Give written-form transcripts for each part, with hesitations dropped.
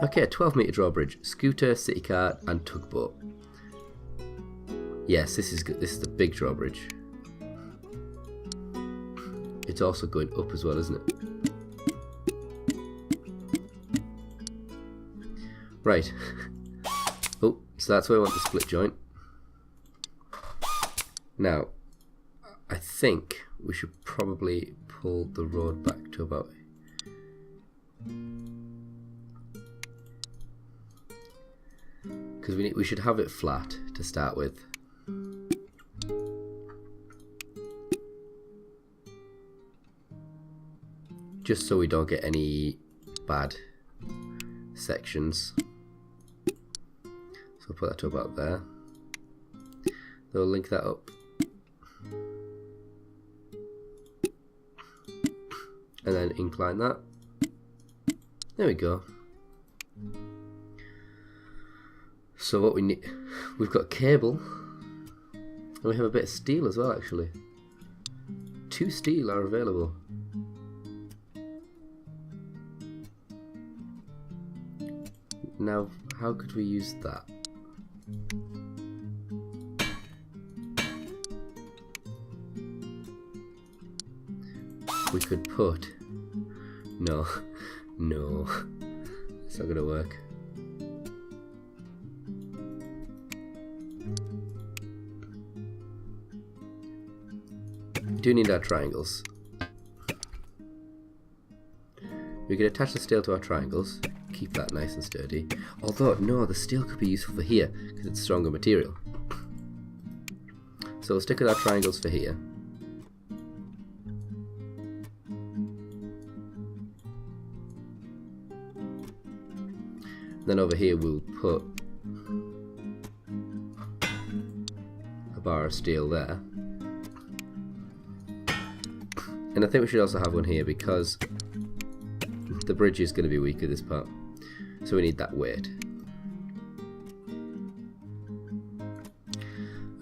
Okay, 12-metre drawbridge, scooter, city cart, and tugboat. Yes, this is good. This is the big drawbridge. It's also going up as well, isn't it? Right. Oh, so that's where I want the split joint. Now, I think we should probably pull the road back to about... because we should have it flat to start with. Just so we don't get any bad sections. So I'll put that to about there. Then we'll link that up. And then incline that. There we go. So what we need, we've got cable, and we have a bit of steel as well actually. 2 steel are available. Now, how could we use that? We could put... No, no, it's not gonna work. We do need our triangles. We can attach the steel to our triangles, keep that nice and sturdy. Although, no, the steel could be useful for here, because it's stronger material. So we'll stick with our triangles for here. Then over here we'll put a bar of steel there. And I think we should also have one here because the bridge is going to be weaker this part. So we need that weight.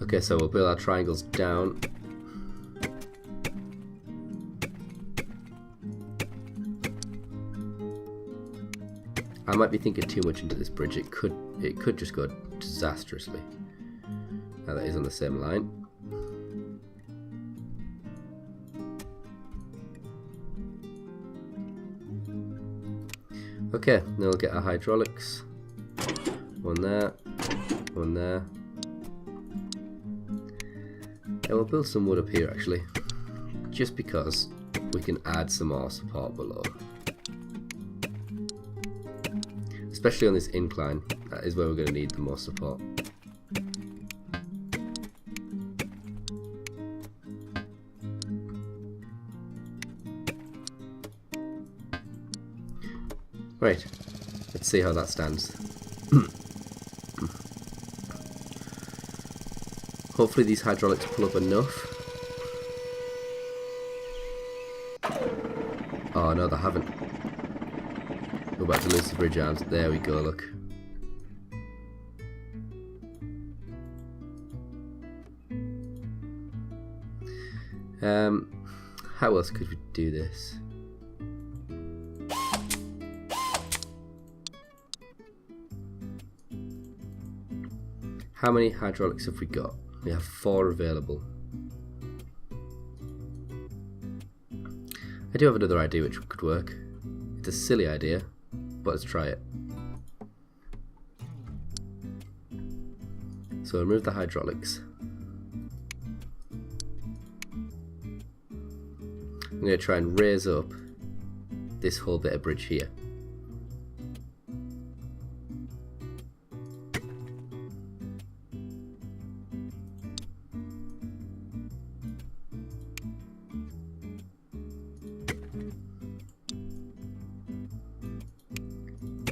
Okay, so we'll build our triangles down. I might be thinking too much into this bridge. It could just go disastrously. Now that is on the same line. Okay, then we'll get our hydraulics. One there, one there. And we'll build some wood up here actually, just because we can add some more support below. Especially on this incline, that is where we're going to need the most support. Right, let's see how that stands. Hopefully these hydraulics pull up enough. Oh no, they haven't. We're about to lose the bridge arms. There we go, look. How else could we do this? How many hydraulics have we got? We have 4 available. I do have another idea which could work. It's a silly idea, but let's try it. So remove the hydraulics. I'm going to try and raise up this whole bit of bridge here.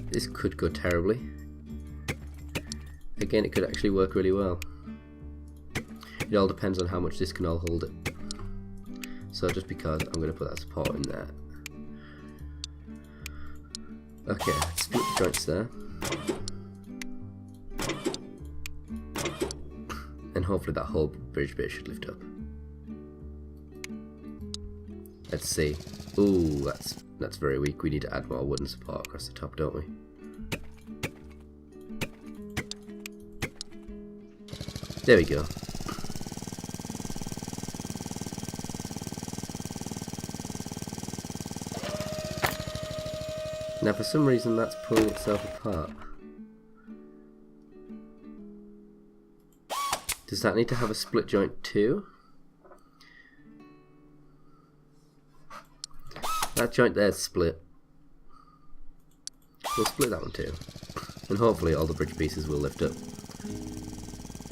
This could go terribly. Again, it could actually work really well. It all depends on how much this can all hold it. So just because, I'm going to put that support in there. Okay, let's split the joints there. And hopefully that whole bridge bit should lift up. Let's see. Ooh, that's very weak. We need to add more wooden support across the top, don't we? There we go. Now for some reason that's pulling itself apart. Does that need to have a split joint too? That joint there's split. We'll split that one too. And hopefully all the bridge pieces will lift up.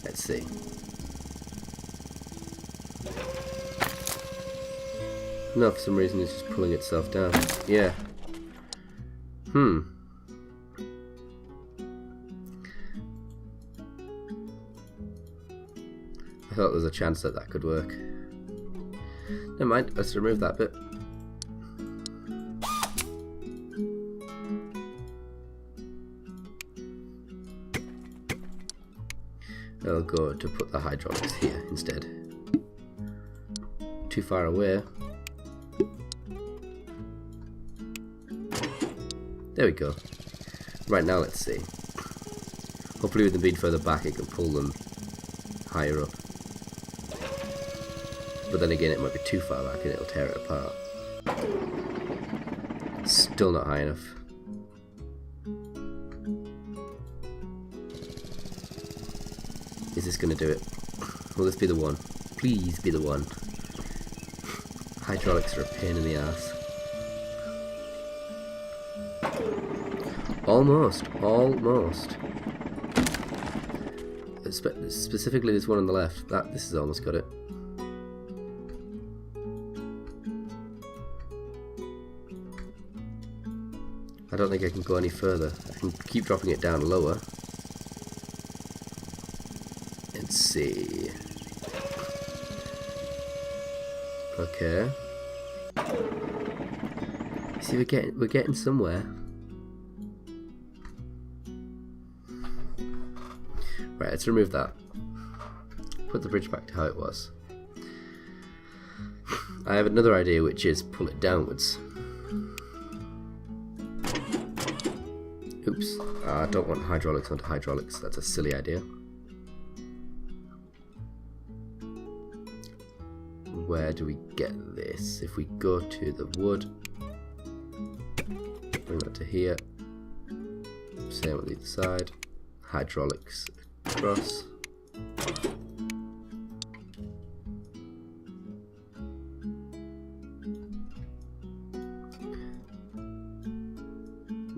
Let's see. No, for some reason it's just pulling itself down. Yeah. I thought there was a chance that that could work. Never mind, let's remove that bit. I'll go to put the hydraulics here instead. Too far away. There we go. Right, now let's see. Hopefully with them being further back it can pull them higher up. But then again it might be too far back and it'll tear it apart. Still not high enough. Is this going to do it? Will this be the one? Please be the one. Hydraulics are a pain in the ass. Almost, almost. Specifically this one on the left. This has almost got it. I don't think I can go any further. I can keep dropping it down lower. Let's see. Okay. See, we're getting somewhere. Right, let's remove that. Put the bridge back to how it was. I have another idea, which is pull it downwards. Oops. I don't want hydraulics onto hydraulics. That's a silly idea. Where do we get this? If we go to the wood, bring that to here. Same on the other side. Hydraulics across.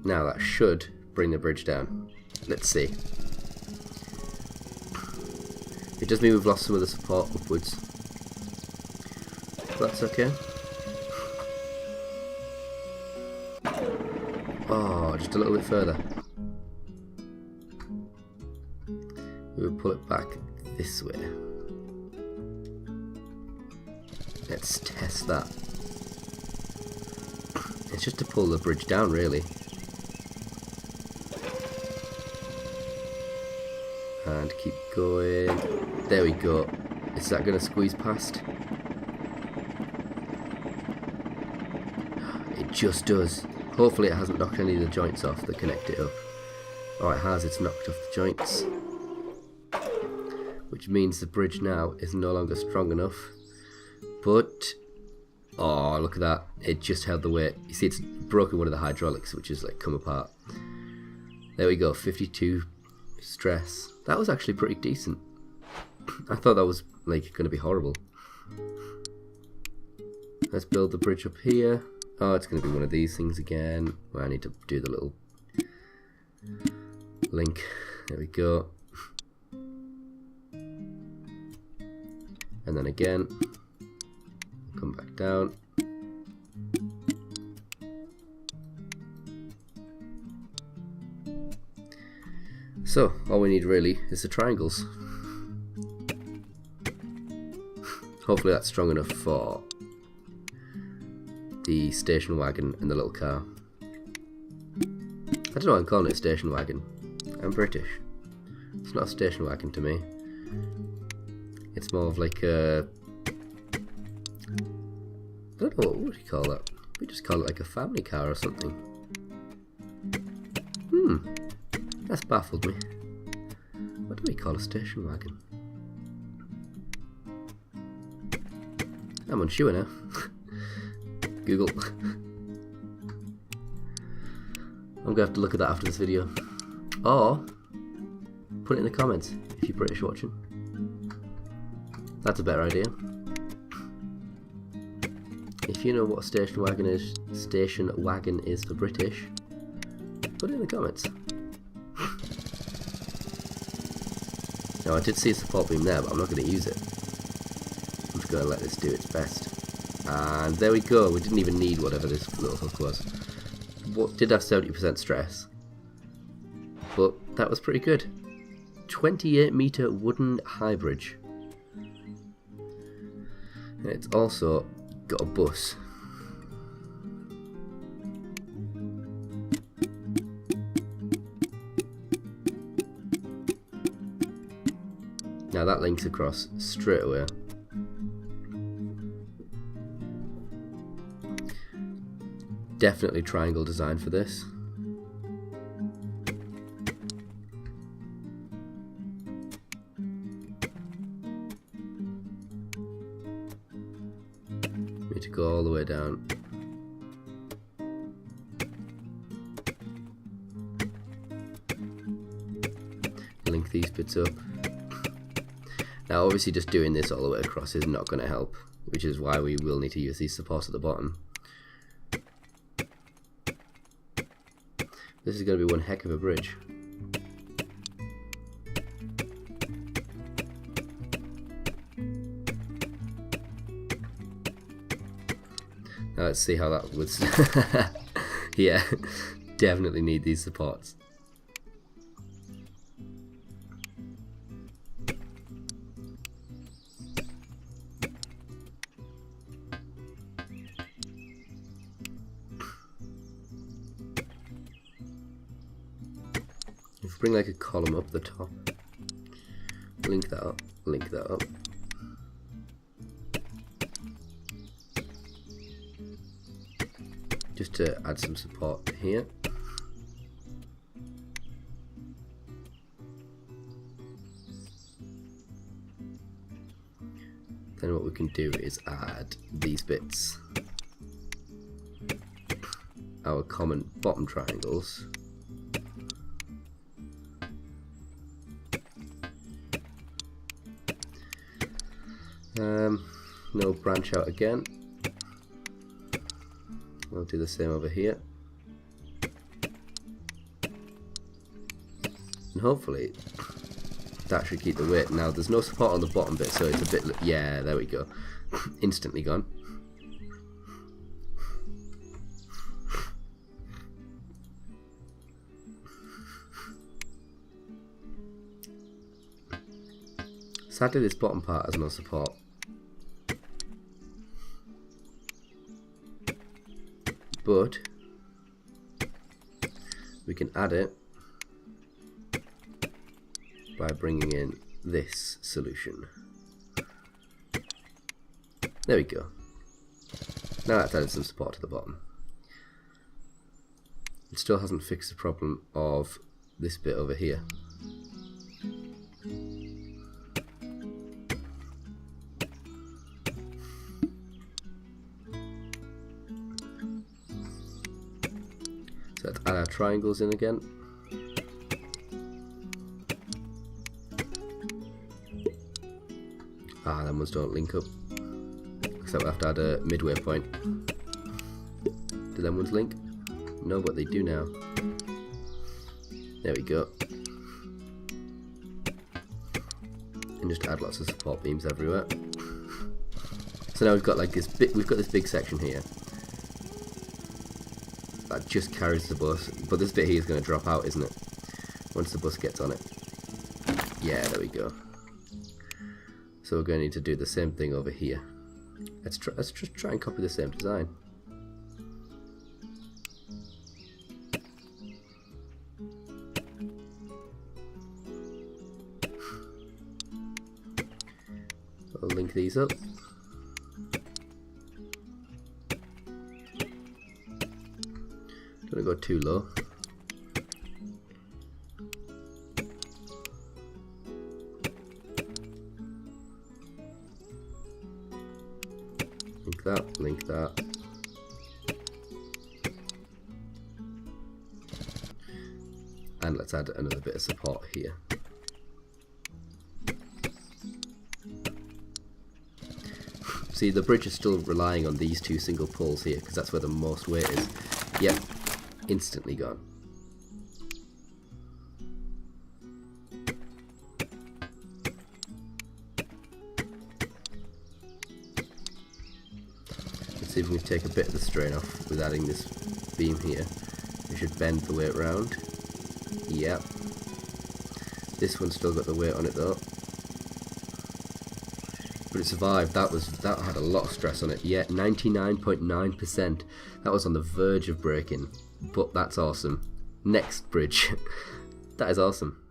Now that should bring the bridge down. Let's see. It does mean we've lost some of the support upwards. That's okay. Oh, just a little bit further. We will pull it back this way. Let's test that. It's just to pull the bridge down, really. And keep going. There we go. Is that going to squeeze past? It just does. Hopefully it hasn't knocked any of the joints off that connect it up. Oh, it has. It's knocked off the joints. Which means the bridge now is no longer strong enough. But, oh, look at that. It just held the weight. You see, it's broken one of the hydraulics, which is like come apart. There we go. 52 stress. That was actually pretty decent. I thought that was like going to be horrible. Let's build the bridge up here. Oh, it's going to be one of these things again. Well, I need to do the little link. There we go. And then again, come back down. So, all we need really is the triangles. Hopefully that's strong enough for the station wagon and the little car. I don't know why I'm calling it a station wagon. I'm British. It's not a station wagon to me. It's more of like a... I don't know, what would you call that? We just call it like a family car or something. That's baffled me. What do we call a station wagon? I'm unsure now. Google. I'm gonna have to look at that after this video. Or put it in the comments if you're British watching. That's a better idea. If you know what station wagon is for British, put it in the comments. Now I did see a support beam there, but I'm not going to use it. I'm just going to let this do its best. And there we go, we didn't even need whatever this little hook was. What did have 70% stress, but that was pretty good. 28 meter wooden high bridge. And it's also got a bus. Now that links across straight away. Definitely triangle design for this. Need to go all the way down. Link these bits up. Now obviously just doing this all the way across is not going to help, which is why we will need to use these supports at the bottom. This is going to be one heck of a bridge. Now let's see how that would... Yeah, definitely need these supports. If we bring like a column up the top, link that up, link that up. Just to add some support here. Then what we can do is add these bits, our common bottom triangles. No branch out again. I'll do the same over here. And hopefully that should keep the weight. Now there's no support on the bottom bit, so it's a bit, yeah, there we go. Instantly gone. Sadly this bottom part has no support. But we can add it by bringing in this solution. There we go. Now that's added some support to the bottom. It still hasn't fixed the problem of this bit over here. So let's add our triangles in again. Ah, them ones don't link up. Except we'll have to add a midway point. Do them ones link? No, but they do now. There we go. And just add lots of support beams everywhere. So now we've got like this bit. We've got this big section here that just carries the bus, but this bit here is going to drop out, isn't it? Once the bus gets on it. Yeah, there we go. So we're going to need to do the same thing over here. Let's just try and copy the same design. I'll link these up. Don't go too low. that. And let's add another bit of support here. See, the bridge is still relying on these two single pulls here, because that's where the most weight is. Yep, instantly gone. Let's see if we can take a bit of the strain off with adding this beam here. We should bend the weight round. Yep. This one's still got the weight on it though. But it survived. That had a lot of stress on it. Yeah, 99.9%. That was on the verge of breaking. But that's awesome. Next bridge. That is awesome.